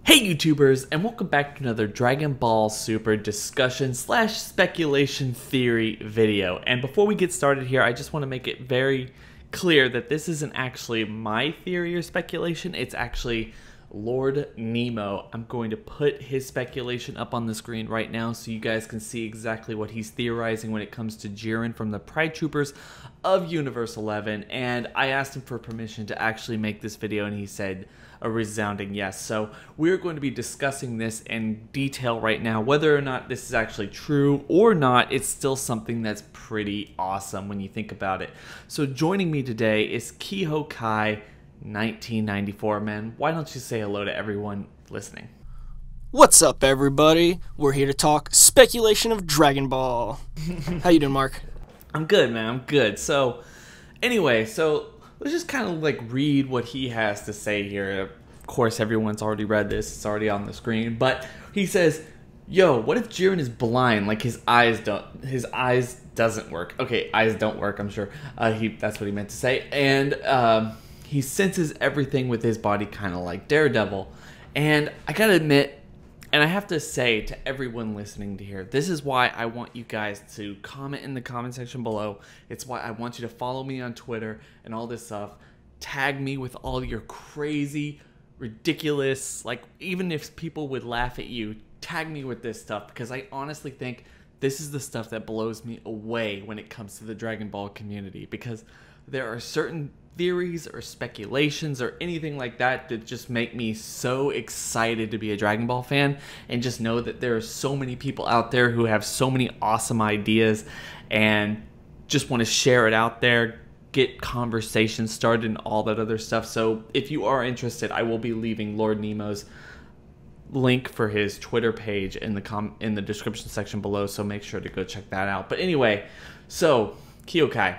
Hey YouTubers, and welcome back to another Dragon Ball Super discussion / speculation theory video. And before we get started here, I just want to make it very clear that this isn't actually my theory or speculation, it's actually Lord Nemo. I'm going to put his speculation up on the screen right now so you guys can see exactly what he's theorizing when it comes to Jiren from the Pride Troopers of Universe 11. And I asked him for permission to actually make this video and he said a resounding yes. So we're going to be discussing this in detail right now. Whether or not this is actually true or not, it's still something that's pretty awesome when you think about it. So joining me today is Kihokai 1994. Man, why don't you say hello to everyone listening? What's up, everybody? We're here to talk speculation of Dragon Ball. How you doing, Mark? I'm good, man. I'm good. So anyway, let's just kind of like read what he has to say here. Of course, everyone's already read this. It's already on the screen. But he says, yo, what if Jiren is blind? Like his eyes doesn't work. Okay, eyes don't work, I'm sure. That's what he meant to say. And he senses everything with his body, kind of like Daredevil. And I gotta admit, and I have to say to everyone listening to here, this is why I want you guys to comment in the comment section below. It's why I want you to follow me on Twitter and all this stuff. Tag me with all your crazy, ridiculous, like even if people would laugh at you, tag me with this stuff, because I honestly think this is the stuff that blows me away when it comes to the Dragon Ball community, because there are certain theories or speculations or anything like that that just make me so excited to be a Dragon Ball fan, and just know that there are so many people out there who have so many awesome ideas and just want to share it out there, get conversations started and all that other stuff. So if you are interested, I will be leaving Lord Nemo's link for his Twitter page in the description section below, so make sure to go check that out. But anyway, so Kihokai,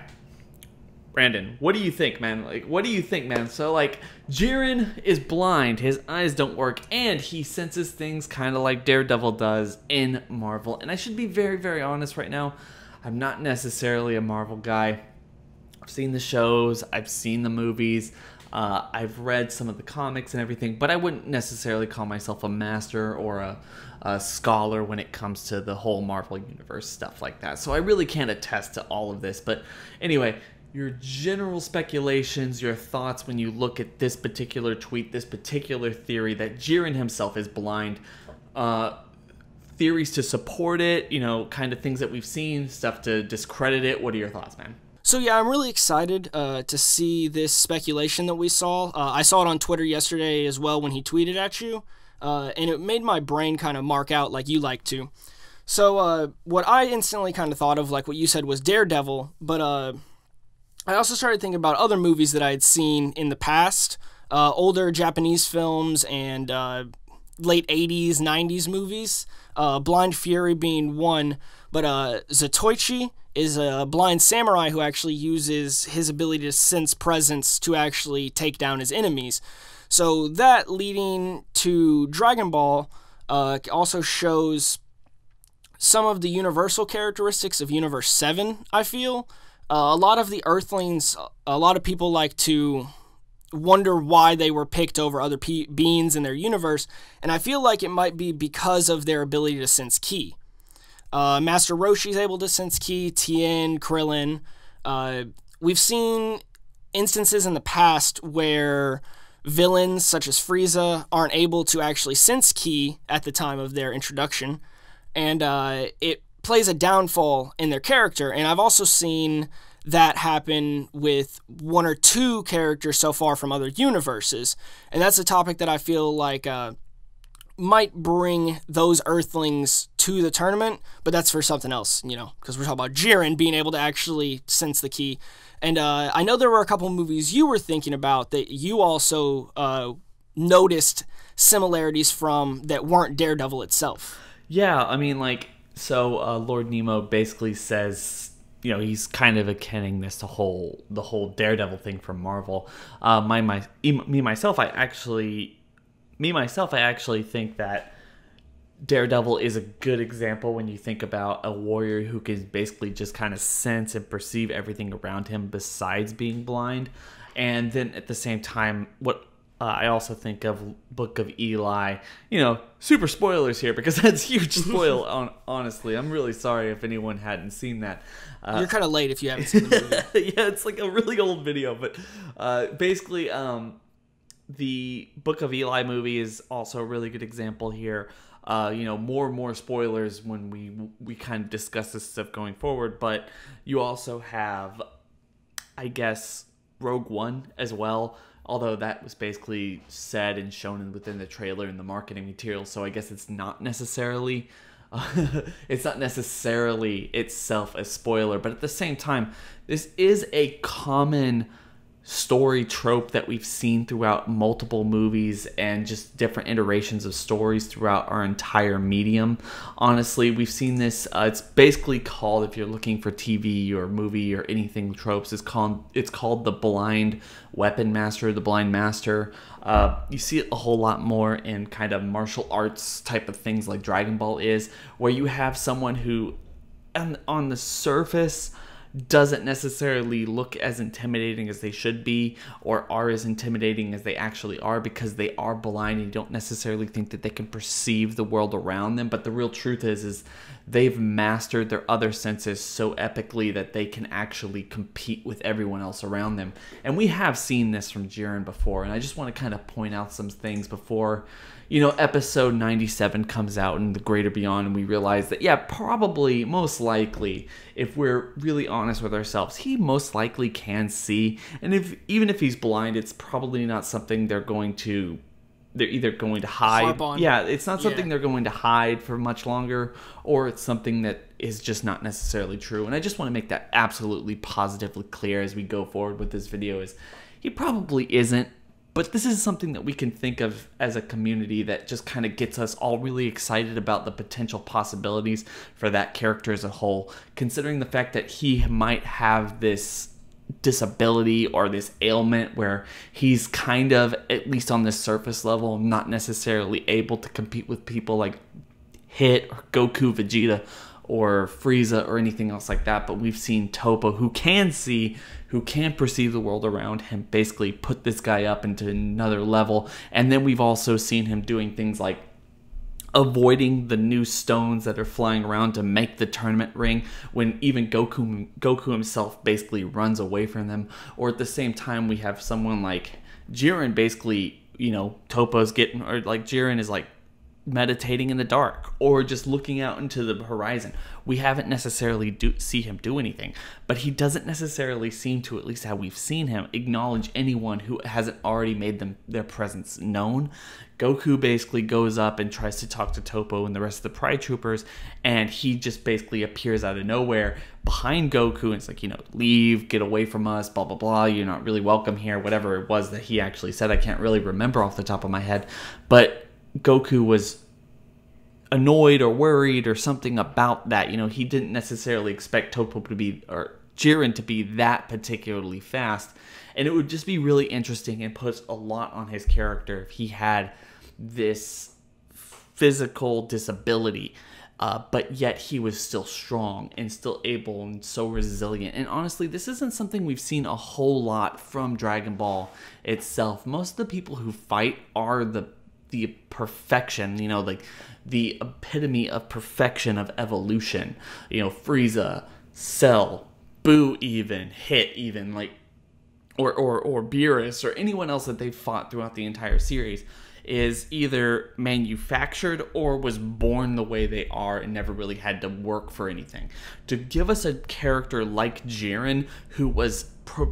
Brandon, what do you think, man? So, like, Jiren is blind, his eyes don't work, and he senses things kind of like Daredevil does in Marvel. And I should be very, very honest right now, I'm not necessarily a Marvel guy. I've seen the shows, I've seen the movies, I've read some of the comics and everything, but I wouldn't necessarily call myself a master or a scholar when it comes to the whole Marvel Universe, stuff like that. So I really can't attest to all of this. But anyway, your general speculations, your thoughts when you look at this particular tweet, this particular theory that Jiren himself is blind, theories to support it, you know, kind of things that we've seen, stuff to discredit it. What are your thoughts, man? So yeah, I'm really excited to see this speculation that we saw. I saw it on Twitter yesterday as well when he tweeted at you, and it made my brain kind of mark out like you like to. So what I instantly kind of thought of, like what you said, was Daredevil, but I also started thinking about other movies that I had seen in the past, older Japanese films and late 80s, 90s movies, Blind Fury being one, but Zatoichi is a blind samurai who actually uses his ability to sense presence to actually take down his enemies. So that leading to Dragon Ball also shows some of the universal characteristics of Universe 7, I feel. A lot of the Earthlings, a lot of people like to wonder why they were picked over other beings in their universe, and I feel like it might be because of their ability to sense ki. Master Roshi's able to sense ki, Tien, Krillin. We've seen instances in the past where villains such as Frieza aren't able to actually sense ki at the time of their introduction, and it plays a downfall in their character. And I've also seen that happen with one or two characters so far from other universes, and that's a topic that I feel like might bring those Earthlings to the tournament, but that's for something else, you know, because we're talking about Jiren being able to actually sense the ki. And I know there were a couple movies you were thinking about that you also noticed similarities from that weren't Daredevil itself. Yeah, I mean, like, so Lord Nemo basically says, you know, he's kind of akinning this to the whole Daredevil thing from Marvel. Me myself, I actually think that Daredevil is a good example when you think about a warrior who can basically just kind of sense and perceive everything around him besides being blind. And then at the same time, what I also think of Book of Eli. Super spoilers here because that's huge spoil. Honestly, I'm really sorry if anyone hadn't seen that. You're kind of late if you haven't seen the movie. Yeah, it's like a really old video, but basically, the Book of Eli movie is also a really good example here. More and more spoilers when we kind of discuss this stuff going forward, but you also have, I guess, Rogue One as well. Although that was basically said and shown within the trailer and the marketing material, so I guess it's not necessarily itself a spoiler. But at the same time, this is a common story trope that we've seen throughout multiple movies and just different iterations of stories throughout our entire medium. Honestly, we've seen this. It's basically called, if you're looking for TV or movie or anything tropes, it's called the blind weapon master, the blind master. You see it a whole lot more in kind of martial arts type of things like Dragon Ball is, where you have someone who on the surface doesn't necessarily look as intimidating as they should be, or are as intimidating as they actually are, because they are blind and you don't necessarily think that they can perceive the world around them. But the real truth is they've mastered their other senses so epically that they can actually compete with everyone else around them. And we have seen this from Jiren before, and I just want to kind of point out some things before episode 97 comes out in the Greater Beyond, and we realize that, yeah, probably, most likely, if we're really honest with ourselves, he most likely can see. And even if he's blind, it's probably not something they're either going to hide. Yeah, it's not something they're going to hide for much longer, or it's something that is just not necessarily true. And I just want to make that absolutely positively clear as we go forward with this video, is he probably isn't. But this is something that we can think of as a community that just kind of gets us all really excited about the potential possibilities for that character as a whole, considering the fact that he might have this disability or this ailment where he's kind of, at least on the surface level, not necessarily able to compete with people like Hit or Goku, Vegeta, or Frieza or anything else like that. But we've seen Toppo, who can see, who can perceive the world around him, basically put this guy up into another level. And then we've also seen him doing things like avoiding the new stones that are flying around to make the tournament ring, when even Goku himself basically runs away from them. Or at the same time, we have someone like Jiren, basically, Toppo's getting, or like Jiren is like meditating in the dark or just looking out into the horizon. We haven't necessarily see him do anything, but he doesn't necessarily seem to, at least how we've seen him, acknowledge anyone who hasn't already made their presence known. Goku basically goes up and tries to talk to Toppo and the rest of the Pride Troopers, and he just basically appears out of nowhere behind Goku, and it's like, leave, get away from us, blah, blah, blah, you're not really welcome here, whatever it was that he actually said. I can't really remember off the top of my head, but Goku was annoyed or worried or something about that. He didn't necessarily expect Toppo to be, or Jiren to be, that particularly fast. And it would just be really interesting and puts a lot on his character if he had this physical disability, but yet he was still strong and still able and so resilient. And honestly, this isn't something we've seen a whole lot from Dragon Ball itself. Most of the people who fight are the perfection, like the epitome of perfection of evolution. Frieza, Cell, Boo, even Hit, even like, or Beerus, or anyone else that they've fought throughout the entire series, is either manufactured or was born the way they are and never really had to work for anything. To give us a character like Jiren, who was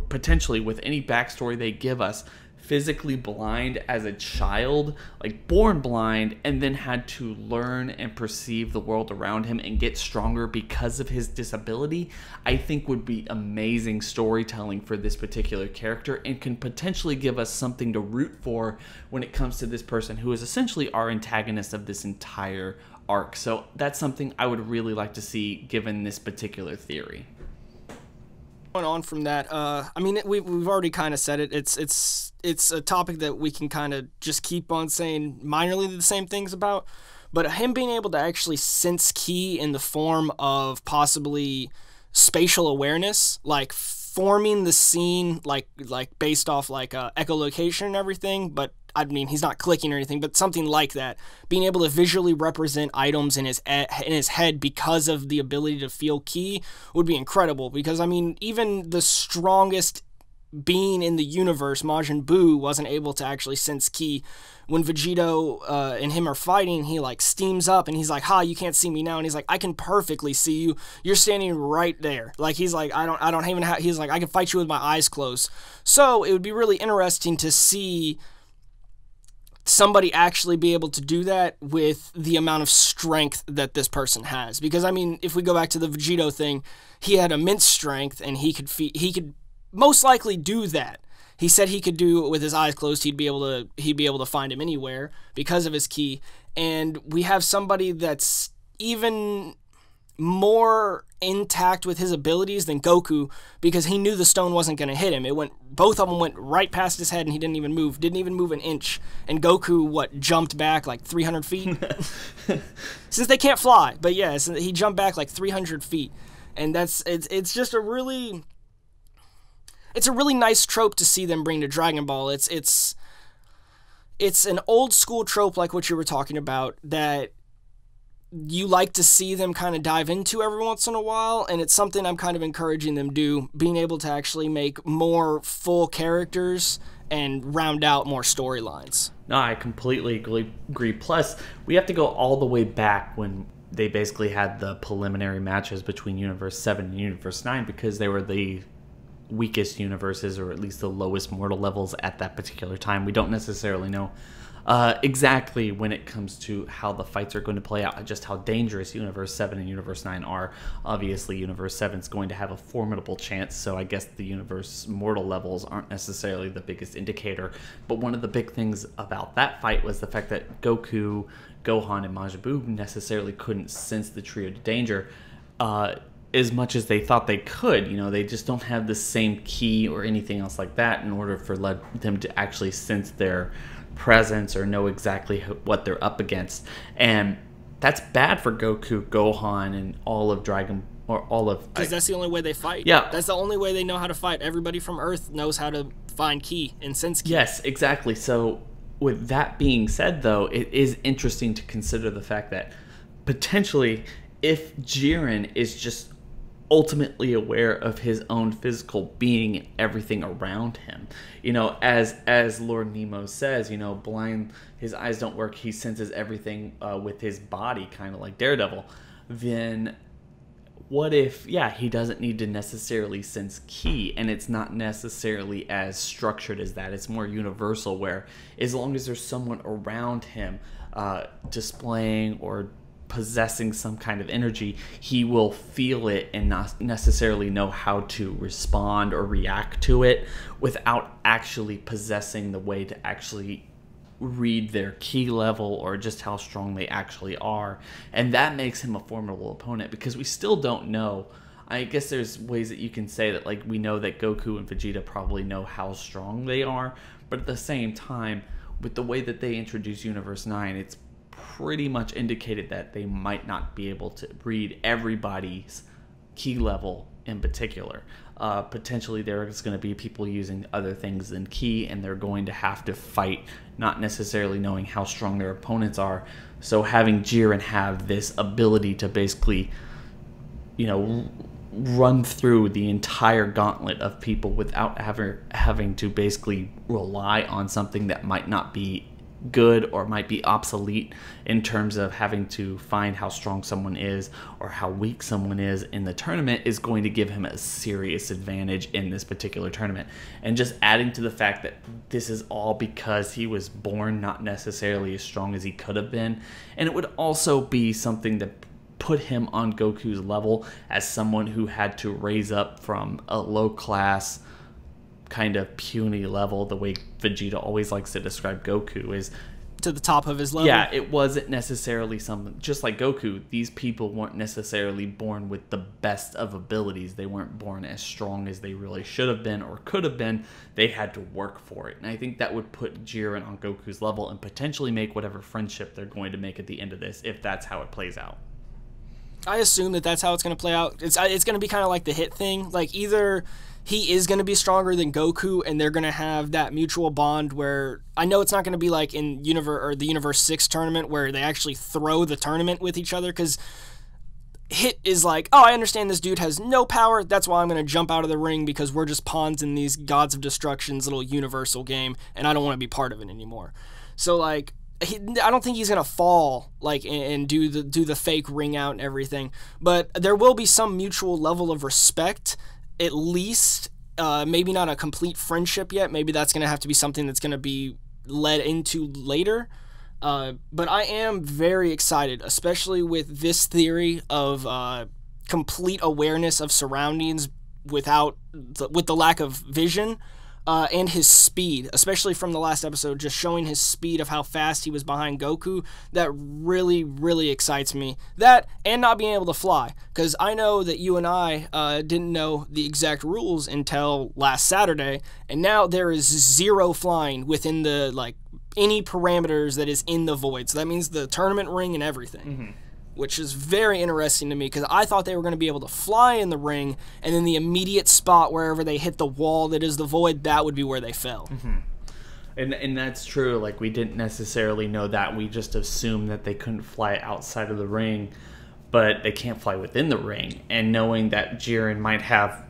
potentially, with any backstory they give us, physically blind as a child, like born blind, and then had to learn and perceive the world around him and get stronger because of his disability, I think would be amazing storytelling for this particular character, and can potentially give us something to root for when it comes to this person who is essentially our antagonist of this entire arc. So that's something I would really like to see given this particular theory. On from that, we've already kind of said it. It's a topic that we can kind of just keep on saying minorly the same things about, but him being able to actually sense ki in the form of possibly spatial awareness, like forming the scene, like based off like echolocation and everything, but I mean, he's not clicking or anything, but something like that. Being able to visually represent items in his head because of the ability to feel ki would be incredible. Because, I mean, even the strongest being in the universe, Majin Buu, wasn't able to actually sense ki. When Vegito and him are fighting, he like steams up and he's like, "Ha, you can't see me now." And he's like, "I can perfectly see you. You're standing right there." Like, he's like, I don't even have, he's like, "I can fight you with my eyes closed." So it would be really interesting to see somebody actually be able to do that with the amount of strength that this person has. Because, I mean, if we go back to the Vegito thing, he had immense strength and he could most likely do that. He said he could do it with his eyes closed. He'd be able to find him anywhere because of his ki. And we have somebody that's even more intact with his abilities than Goku, because he knew the stone wasn't going to hit him. Both of them went right past his head, and he didn't even move an inch. And Goku, jumped back like 300 feet? Since they can't fly, but yeah, so he jumped back like 300 feet. And it's just a really... It's a really nice trope to see them bring to Dragon Ball. It's an old school trope like what you were talking about that you like to see them kind of dive into every once in a while, and it's something I'm kind of encouraging them do, being able to actually make more full characters and round out more storylines. No, I completely agree. Plus, we have to go all the way back when they basically had the preliminary matches between Universe 7 and Universe 9, because they were the weakest universes, or at least the lowest mortal levels at that particular time. We don't necessarily know exactly when it comes to how the fights are going to play out, just how dangerous Universe 7 and Universe 9 are. Obviously, Universe 7 is going to have a formidable chance, so I guess the universe mortal levels aren't necessarily the biggest indicator. But one of the big things about that fight was the fact that Goku, Gohan, and Majin Buu necessarily couldn't sense the trio to danger as much as they thought they could. They just don't have the same ki or anything else like that in order for them to actually sense their presence or know exactly what they're up against. And that's bad for Goku, Gohan, and all of Dragon, or all of... Because that's the only way they fight. Yeah. That's the only way they know how to fight. Everybody from Earth knows how to find ki and sense ki. Yes, exactly. So with that being said, though, it is interesting to consider the fact that potentially if Jiren is just ultimately aware of his own physical being and everything around him, as Lord Nemo says, blind, his eyes don't work, he senses everything with his body, kind of like Daredevil. Then what if, he doesn't need to necessarily sense ki, and it's not necessarily as structured as that. It's more universal, where as long as there's someone around him displaying or possessing some kind of energy, he will feel it and not necessarily know how to respond or react to it without actually possessing the way to actually read their ki level or just how strong they actually are. And that makes him a formidable opponent, because we still don't know. I guess there's ways that you can say that, like, we know that Goku and Vegeta probably know how strong they are, but at the same time, with the way that they introduce Universe 9, it's pretty much indicated that they might not be able to read everybody's ki level in particular. Potentially there's going to be people using other things than ki, and they're going to have to fight not necessarily knowing how strong their opponents are. So having Jiren have this ability to basically, run through the entire gauntlet of people without having to basically rely on something that might not be good or might be obsolete in terms of having to find how strong someone is or how weak someone is in the tournament, is going to give him a serious advantage in this particular tournament. And just adding to the fact that this is all because he was born not necessarily as strong as he could have been, and it would also be something that put him on Goku's level as someone who had to raise up from a low class kind of puny level, the way Vegeta always likes to describe Goku, is to the top of his level. Yeah, it wasn't necessarily something, just like Goku, these people weren't necessarily born with the best of abilities. They weren't born as strong as they really should have been or could have been. They had to work for it. And I think that would put Jiren on Goku's level and potentially make whatever friendship they're going to make at the end of this, if that's how it plays out. assume that that's how it's going to play out. It's going to be kind of like the Hit thing. Like, either he is going to be stronger than Goku, and they're going to have that mutual bond where I know it's not going to be like in the Universe 6 tournament where they actually throw the tournament with each other, because Hit is like, oh, I understand this dude has no power, that's why I'm going to jump out of the ring because we're just pawns in these Gods of Destruction's little universal game, and I don't want to be part of it anymore. So, like, I don't think he's going to fall, like, and do the fake ring out and everything, but there will be some mutual level of respect, at least. Maybe not a complete friendship yet. Maybe that's going to have to be something that's going to be led into later. But I am very excited, especially with this theory of complete awareness of surroundings with the lack of vision, and his speed, especially from the last episode, just showing his speed of how fast he was behind Goku. That really, really excites me. That, and not being able to fly, because I know that you and I didn't know the exact rules until last Saturday, and now there is 0 flying within the, like, any parameters that is in the void. So that means the tournament ring and everything, which is very interesting to me, because I thought they were going to be able to fly in the ring, and then the immediate spot wherever they hit the wall that is the void, that would be where they fell. And that's true. Like, we didn't necessarily know that. We just assumed that they couldn't fly outside of the ring, but they can't fly within the ring. And knowing that Jiren might have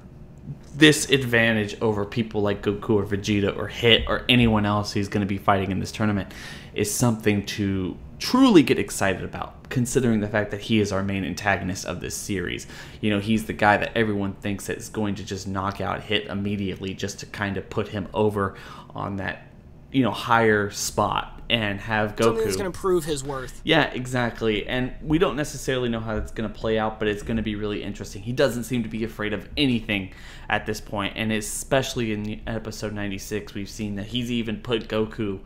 this advantage over people like Goku or Vegeta or Hit or anyone else who's going to be fighting in this tournament is something to truly get excited about, considering the fact that he is our main antagonist of this series. You know, he's the guy that everyone thinks is going to just knock out Hit immediately, just to kind of put him over on that, you know, higher spot and have Goku. Something that's going to prove his worth. Yeah, exactly. And we don't necessarily know how it's going to play out, but it's going to be really interesting. He doesn't seem to be afraid of anything at this point, and especially in episode 96, we've seen that he's even put Goku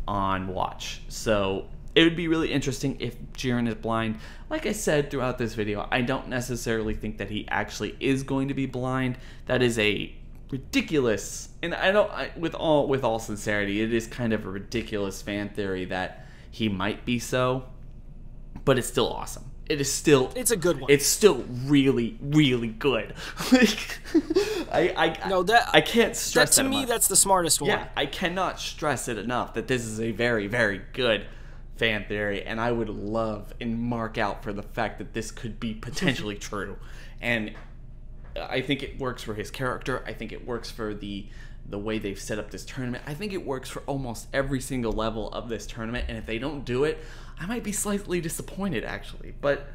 on watch. So it would be really interesting if Jiren is blind. Like I said throughout this video, I don't necessarily think that he actually is going to be blind. That is a ridiculous, and with all sincerity, it is kind of a ridiculous fan theory that he might be so, but it's still awesome. It's a good one. It's still really, really good. I can't stress that to me enough. That's the smartest one. Yeah, I cannot stress it enough that this is a very, very good fan theory, and I would love and mark out for the fact that this could be potentially true. And I think it works for his character. I think it works for the way they've set up this tournament. I think it works for almost every single level of this tournament, and if they don't do it, I might be slightly disappointed, actually. But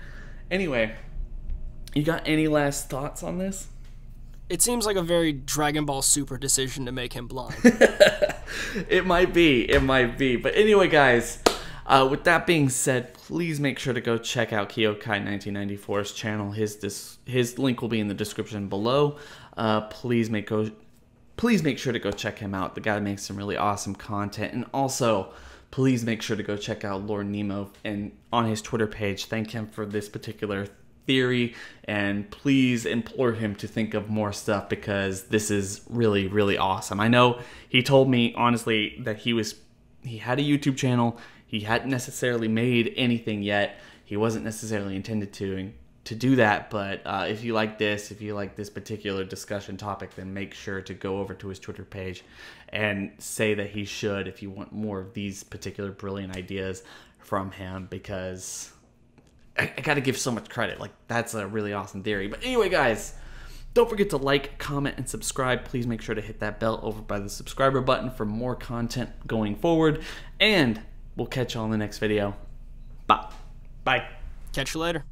anyway, you got any last thoughts on this? It seems like a very Dragon Ball Super decision to make him blind. It might be. But anyway, guys, with that being said, please make sure to go check out Kihokai 1994's channel. His link will be in the description below. Please make sure to go check him out. The guy makes some really awesome content. And also, please make sure to go check out Lord Nemo and on his Twitter page. Thank him for this particular theory, and please implore him to think of more stuff, because this is really, really awesome. I know he told me honestly that he had a YouTube channel. He hadn't necessarily made anything yet. He wasn't necessarily intended to do that, but if you like this particular discussion topic, then make sure to go over to his Twitter page and say that he should, if you want more of these particular brilliant ideas from him, because I gotta give so much credit. Like, that's a really awesome theory. But anyway, guys, don't forget to like, comment, and subscribe. Please make sure to hit that bell over by the subscriber button for more content going forward, and we'll catch you all in the next video. Bye. Catch you later.